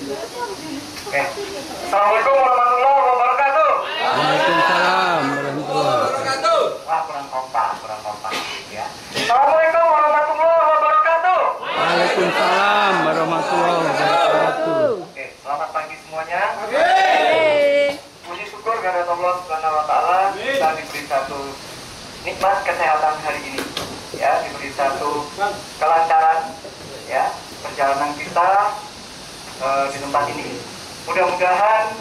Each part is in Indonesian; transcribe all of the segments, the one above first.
Oke. Assalamualaikum warahmatullahi wabarakatuh. Waalaikumsalam warahmatullahi wabarakatuh. Wah, kurang kompak ya. Assalamualaikum warahmatullahi wabarakatuh. Waalaikumsalam warahmatullahi wabarakatuh. Oke, selamat pagi semuanya. Hey. Puji syukur kehadirat Allah Subhanahu wa taala kita diberi satu nikmat kesehatan hari ini. Ya, diberi satu kelancaran ya perjalanan kita di tempat ini. Mudah-mudahan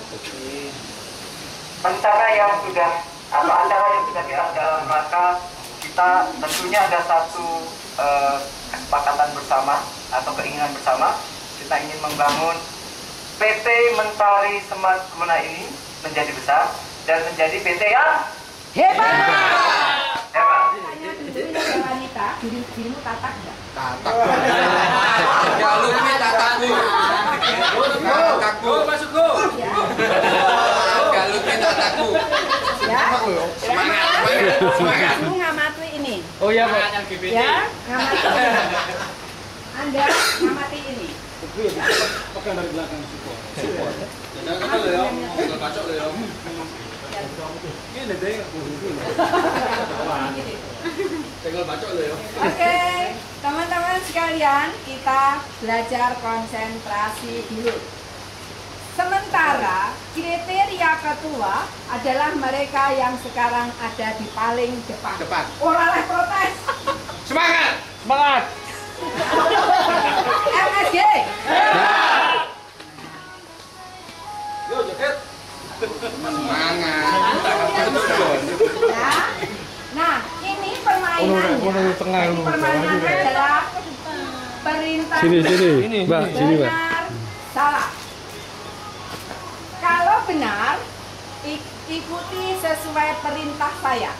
rencana yang sudah atau acara yang sudah kita dalam rangka kita tentunya ada satu kesepakatan bersama atau keinginan bersama. Kita ingin membangun PT Mentari Smart Kemenang ini menjadi besar dan menjadi PT yang Hebat. hebat. Wanita, dirimu tatak enggak? Kalau ini tataku. Tataku masuk go. Kalau ini tataku. Ya. Semangat. Kamu ngamati ini. Oh iya, Pak. Ya, ngamati. Anda ngamati ini. Pegang dari belakang support. Oke, teman-teman sekalian, kita belajar konsentrasi dulu. Sementara kriteria kedua adalah mereka yang sekarang ada di paling depan. Orang oleh protes. Semangat. Semangat. MSG. Yo joget. Semangat. Ya. Nah, ini permainannya. Permainannya adalah perintah. Sini, Mbak. Sini, Mbak. Benar, salah. Kalau benar, ikuti sesuai perintah saya.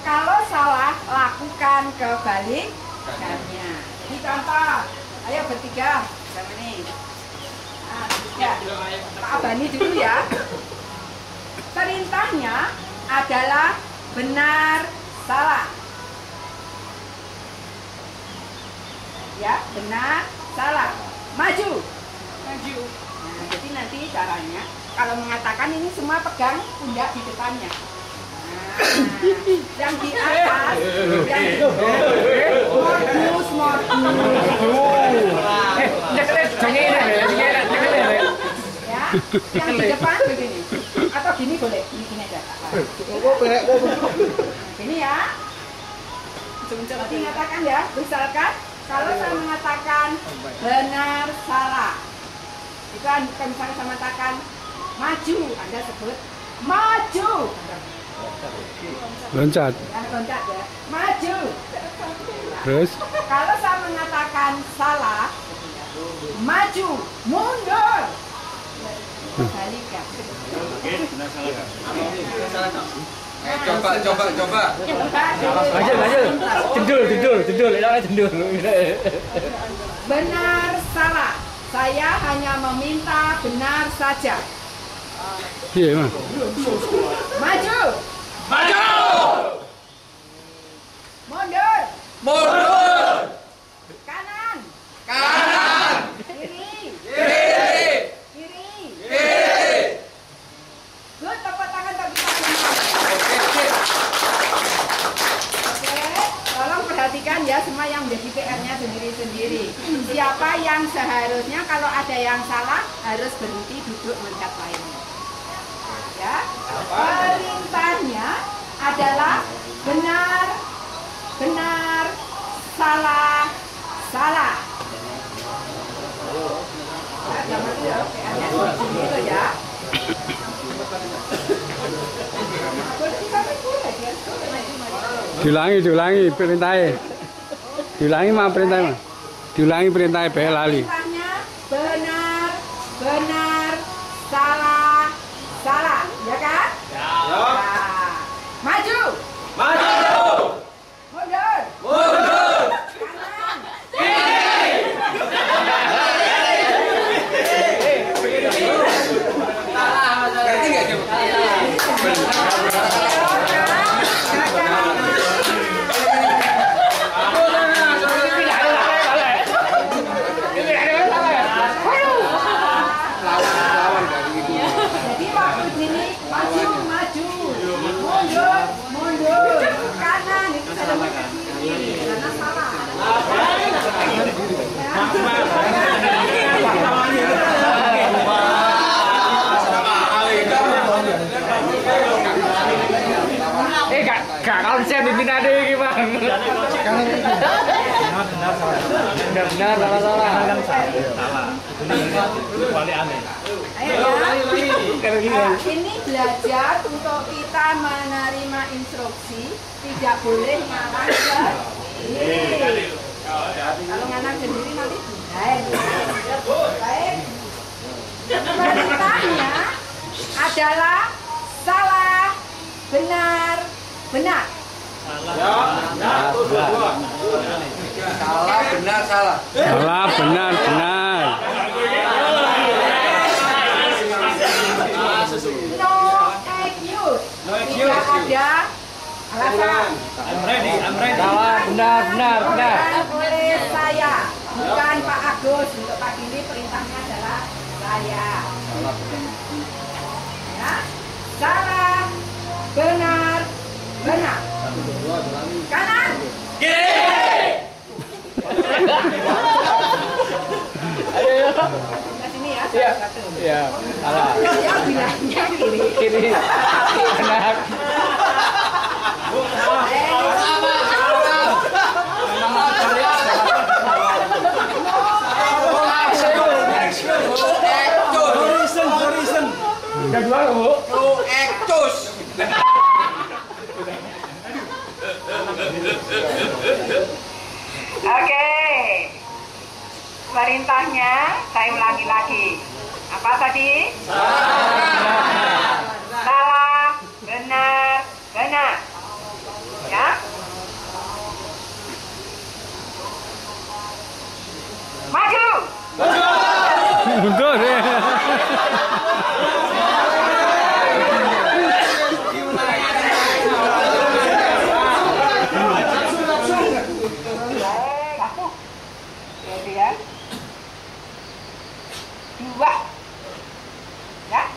Kalau salah, lakukan kebalikannya. Ini contoh. Ayo bertiga. Sama ini. Nah, ya. Pak Abani dulu ya. Perintahnya adalah benar, salah. Ya, benar, salah. Maju. Maju. Nah, jadi nanti caranya, kalau mengatakan ini semua pegang pundak di depannya. Nah, yang di atas, yang di modus. Ya, yang di depan begini. Atau gini boleh, gini aja. Ini ya. Nanti mengatakan ya, misalkan kalau saya mengatakan benar salah, itu Anda misalnya saya mengatakan maju, Anda sebut maju. Loncat. Loncat ya, maju. Terus? Kalau saya mengatakan salah, maju, mundur. Balikan. Coba. Tidur. Benar salah. Saya hanya meminta benar saja. Iya, Mas. Maju. Mundur. Kanan. Kiri. Good, tepuk tangan bagi Pak Bima. Oke, tolong perhatikan ya semua yang menjadi PR-nya sendiri-sendiri. Siapa yang seharusnya kalau ada yang salah harus berhenti duduk melihat lainnya. Ya, perintahnya adalah benar, salah. Ya, jangan ya, PR-nya gitu ya. Diulangi perintahnya. Diulangi perintahnya bae lali. Perintahnya benar, salah, ya kan? Ya. Nah, maju. Mundur. Kanan. Gak konsep pimpinannya iki, Bang. Benar, salah. Ayo ya. Ini belajar untuk kita menerima instruksi, tidak boleh ngalah sendiri. Kalau ngalah sendiri nanti baik. Perintahnya adalah salah, benar. Salah, benar, salah. Salah, benar. No excuse. Tidak ada alasan. Salah, benar. Bukan oleh saya, bukan Pak Agus. Untuk pagi ini perintahnya adalah saya. Ya, salah, benar. Kanan. Ayo. Ke sini ya. Iya. Satu. Iya, salah. Ya bilangnya kiri. Kiri. Benar. Udah dua, Bu. Ekcus. Oke. Perintahnya saya ulangi lagi. Apa tadi? Salah, benar. Ya. Maju. Mundur ya. Satu. Kemudian dua. Ya.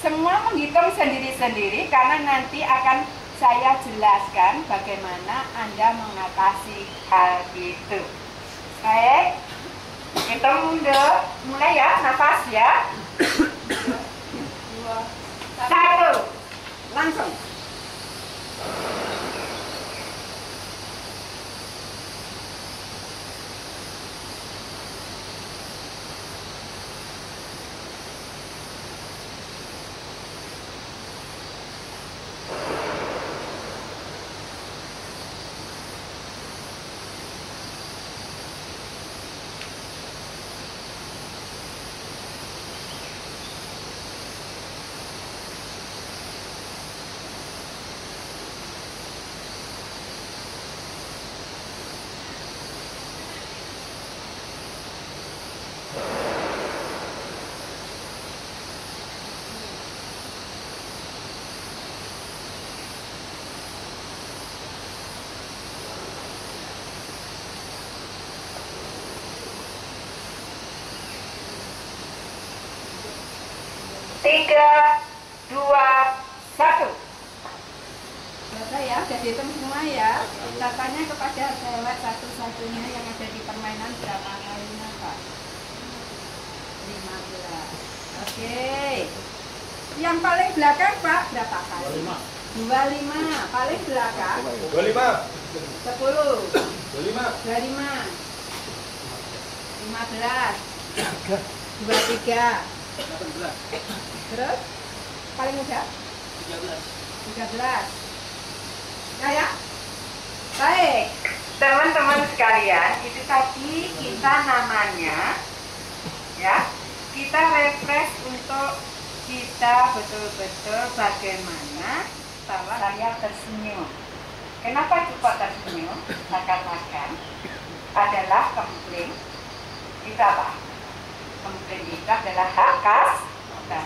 Semua menghitung sendiri-sendiri karena nanti akan saya jelaskan bagaimana Anda mengatasi hal itu. Baik. Hitung dulu. Mulai ya, nafas ya. Satu. Langsung. Tiga, dua, satu. Selesai ya, udah dihitung semua ya. Katanya kepada cewek satu-satunya yang ada di permainan berapa kali nafas? 15. Oke. Yang paling belakang Pak berapa kali? 25. Paling belakang 25. 10. 25. 25. 15. 23. Terus paling muda 13. Ya. Baik, teman-teman sekalian, itu tadi kita namanya ya, kita refresh untuk kita betul-betul bagaimana setelah saya tersenyum. Kenapa kok tersenyum? Seakan-akan adalah komplain. Itu apa? Komplain itu adalah hak dan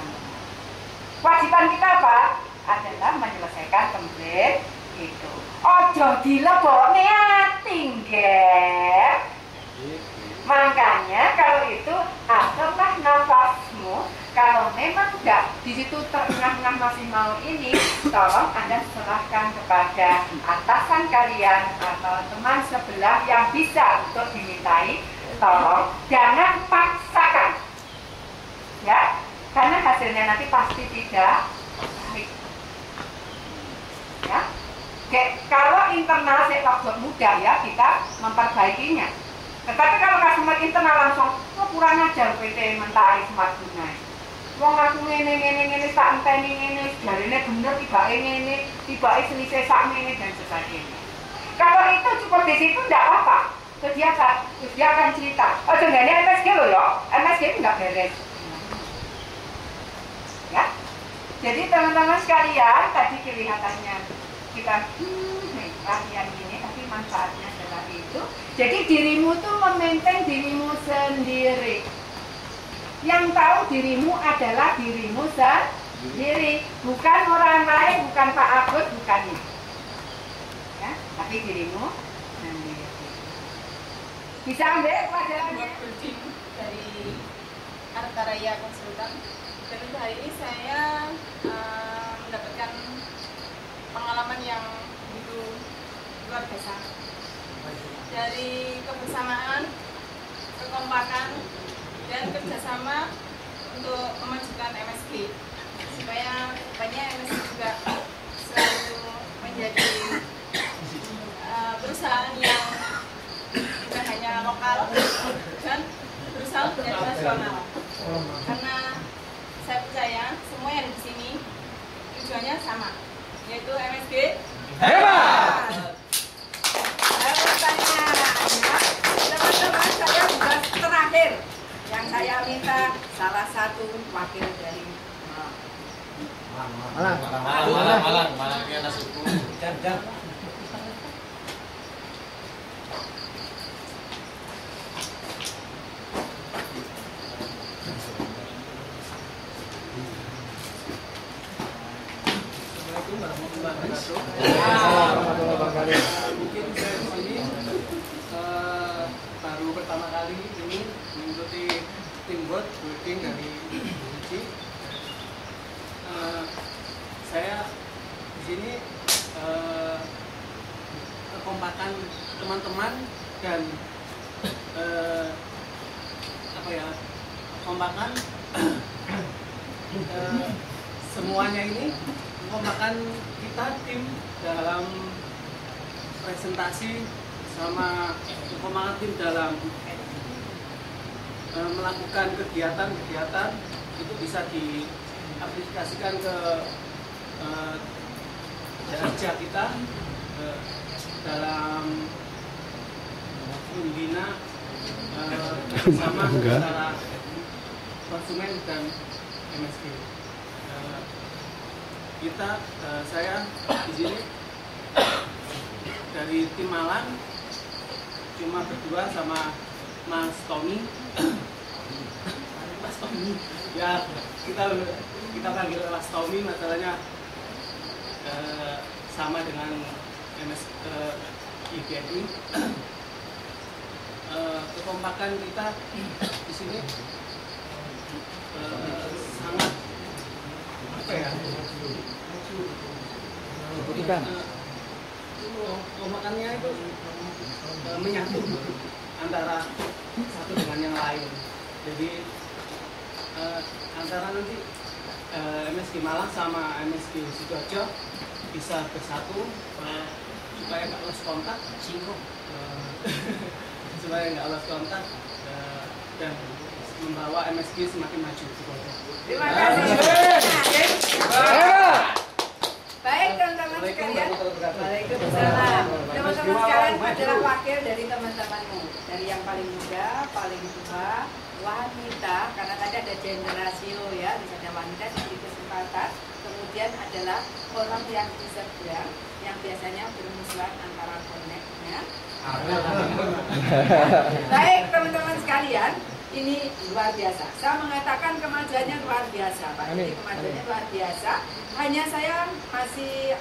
kewajiban kita apa? Adalah menyelesaikan komplain itu. Ojo dilebokne ati, nggih. Makanya kalau itu aturlah nafasmu. Kalau memang enggak di situ terengah-engah masih mau ini, tolong Anda serahkan kepada atasan kalian atau teman sebelah yang bisa untuk dimintai tolong jangan paksakan, ya, karena hasilnya nanti pasti tidak baik. Ya, kalau internal waktu mudah ya kita memperbaikinya. Tetapi kalau customer internal langsung, oh kurang ajar PT Mentari Smart Tunai. Wong aku ngene tak enteni ngene, jarine bener tibake ngene, tibake selisih sak ngene dan sebagainya. Kalau itu cukup di situ tidak apa-apa. Terus dia akan cerita, oh jangan MSG loh ya, MSG itu nggak beres. Ya, jadi teman-teman sekalian tadi kelihatannya kita latihan gini, tapi manfaatnya adalah itu. Jadi dirimu tuh memaintain dirimu sendiri. Yang tahu dirimu adalah dirimu sendiri, bukan orang lain, bukan Pak Agus, bukannya. Ya, tapi dirimu sendiri. Bisa ambil pelajarannya dari Arta Raya Konsultan. Dan untuk hari ini saya mendapatkan pengalaman yang begitu luar biasa. Dari kebersamaan, kekompakan, dan kerjasama untuk memajukan MSG supaya banyak MSG juga selalu menjadi perusahaan yang bukan hanya lokal dan berusaha menjadi nasional. Karena saya percaya semua yang ada di sini tujuannya sama, yaitu MSG Hebat! Teman-teman, saya tugas terakhir yang saya minta salah satu wakil dari Malang dia nasibku. Jangan. Assalamualaikum warahmatullahi wabarakatuh. Mungkin saya di sini baru pertama kali ini mengikuti teamwork building dari Uji. Saya di sini kekompakan teman-teman dan kekompakan semuanya ini kekompakan kita tim dalam presentasi sama kekompakan tim dalam melakukan kegiatan-kegiatan itu bisa diaplikasikan ke kerja kita dalam membina bersama antara konsumen dan MSG. Saya di sini dari tim Malang cuma berdua sama Mas Tommy. Mas Tommy, ya kita panggil Mas Tommy, masalahnya sama dengan IBNI. Kekompakan kita di sini sangat kekompakannya itu menyatu antara satu dengan yang lain. Jadi antara nanti MSG Malang sama MSG Sidoarjo bisa bersatu supaya nggak lost kontak, supaya nggak lost kontak dan membawa MSG semakin maju. Terima kasih. Baik teman-teman sekalian. Waalaikumsalam. Teman-teman sekalian adalah wakil dari teman-temanmu, dari yang paling muda, paling tua, wanita, karena tadi ada gender ratio ya, misalnya wanita diberi kesempatan, kemudian adalah orang yang diseberang, yang biasanya bermusuhan antara koneknya. Baik teman-teman sekalian, ini luar biasa. Saya mengatakan kemajuannya luar biasa, Pak. Ini kemajuannya luar biasa. Hanya saya masih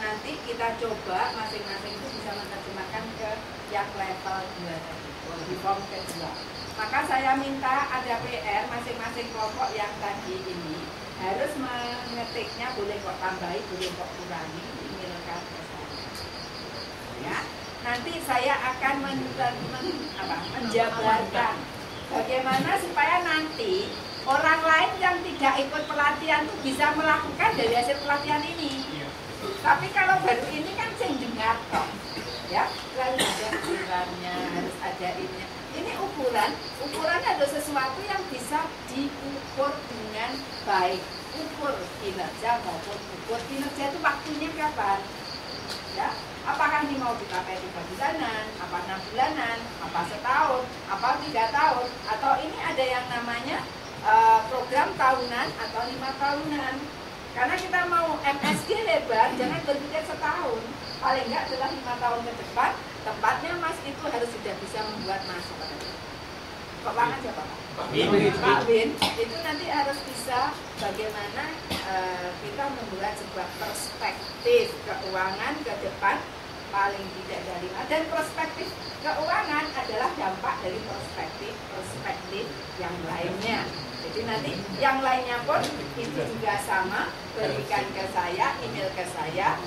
nanti kita coba masing-masing itu bisa menerjemahkan ke yang level 2 tadi, di form kedua. Maka saya minta ada PR masing-masing kelompok yang tadi ini harus mengetiknya, boleh kok tambahi, boleh kok kurangi, emailkan ke saya. Ya. nanti saya akan menjabarkan bagaimana supaya nanti orang lain yang tidak ikut pelatihan itu bisa melakukan dari hasil pelatihan ini. Tapi kalau baru ini kan saya dengar kok, ya, lalu ada ukurannya, harus ada ini. Ini ukurannya ada sesuatu yang bisa diukur dengan baik. Ukur kinerja maupun ukur kinerja itu waktunya kapan? Ya, apakah ini mau dicapai 3 bulanan, apa 6 bulanan, apa setahun, apa 3 tahun, atau ini ada yang namanya program tahunan atau 5 tahunan. Karena kita mau MSG lebar, jangan berpikir setahun. Paling enggak adalah 5 tahun ke depan, tempatnya Mas itu harus sudah bisa membuat masuk. Keuangan siapa Pak? Pak Win, itu nanti harus bisa bagaimana kita membuat sebuah perspektif keuangan ke depan paling tidak dari, dan perspektif keuangan adalah dampak dari perspektif yang lainnya. Jadi nanti yang lainnya pun itu juga sama, berikan ke saya, email ke saya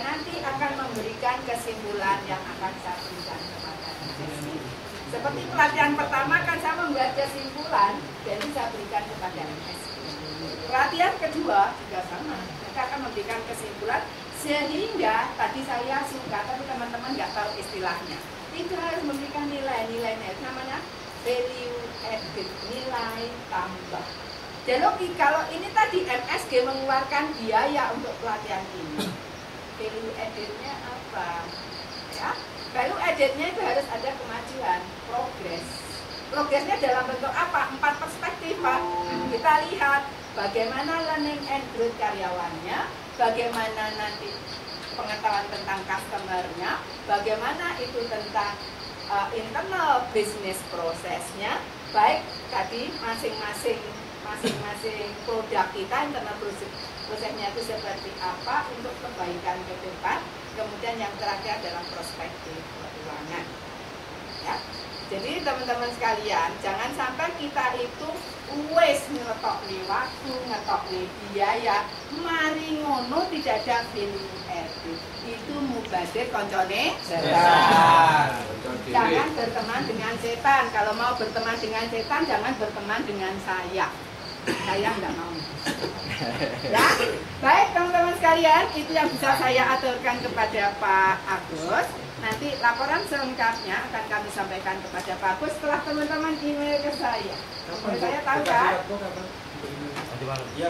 nanti akan memberikan kesimpulan yang akan saya berikan kepada MSG. Seperti pelatihan pertama kan saya membuat kesimpulan, jadi saya berikan kepada MSG. Pelatihan kedua juga sama, kita akan memberikan kesimpulan, sehingga tadi saya suka, tapi teman-teman nggak tahu istilahnya. Itu harus memberikan nilainya, namanya value added, nilai tambah. Jadi kalau ini tadi MSG mengeluarkan biaya untuk pelatihan ini, value added-nya apa? Ya, value added-nya itu harus ada kemajuan, progres. Progresnya dalam bentuk apa? 4 perspektif, Pak. Kita lihat bagaimana learning and growth karyawannya, bagaimana nanti pengetahuan tentang customer-nya, bagaimana itu tentang internal business prosesnya, baik tadi masing-masing produk kita, internal prosesnya itu seperti apa untuk kebaikan ke depan. Kemudian yang terakhir adalah perspektif keuangan. Ya. Jadi teman-teman sekalian, jangan sampai kita itu ngetok nih waktu, ngetok nih biaya, mari ngono tidak ada value added. Itu mubadir koncone setan. Jangan berteman dengan setan. Kalau mau berteman dengan setan, jangan berteman dengan saya. Saya nggak mau. Ya, baik teman-teman sekalian, itu yang bisa saya aturkan kepada Pak Agus. Nanti laporan selengkapnya akan kami sampaikan kepada Pak Agus setelah teman-teman email ke saya. Saya tahu kan?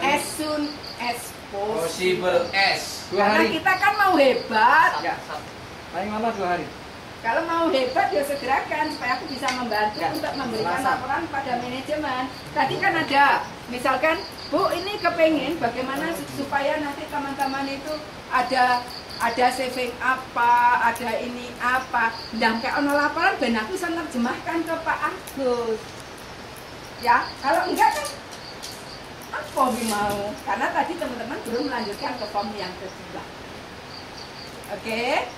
As soon as possible. Karena kita kan mau hebat. Ya, paling lama 2 hari. Kalau mau hebat ya segerakan supaya aku bisa membantu untuk memberikan laporan pada manajemen. Tadi kan ada, misalkan Bu ini kepengen bagaimana supaya nanti teman-teman itu ada saving apa, ada ini apa. Dan kayak ono laporan ben aku bisa nerjemahkan ke Pak Agus. Ya, kalau enggak kan apa mau? Karena tadi teman-teman belum melanjutkan ke form yang kedua. Oke?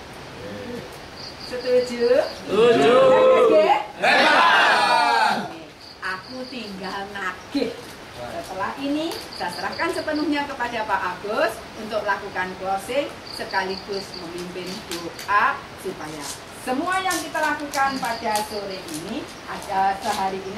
Setuju? Setuju. Hebat. Aku tinggal nagih. Setelah ini saya serahkan sepenuhnya kepada Pak Agus untuk lakukan closing sekaligus memimpin doa supaya semua yang kita lakukan pada sore ini, ada sehari ini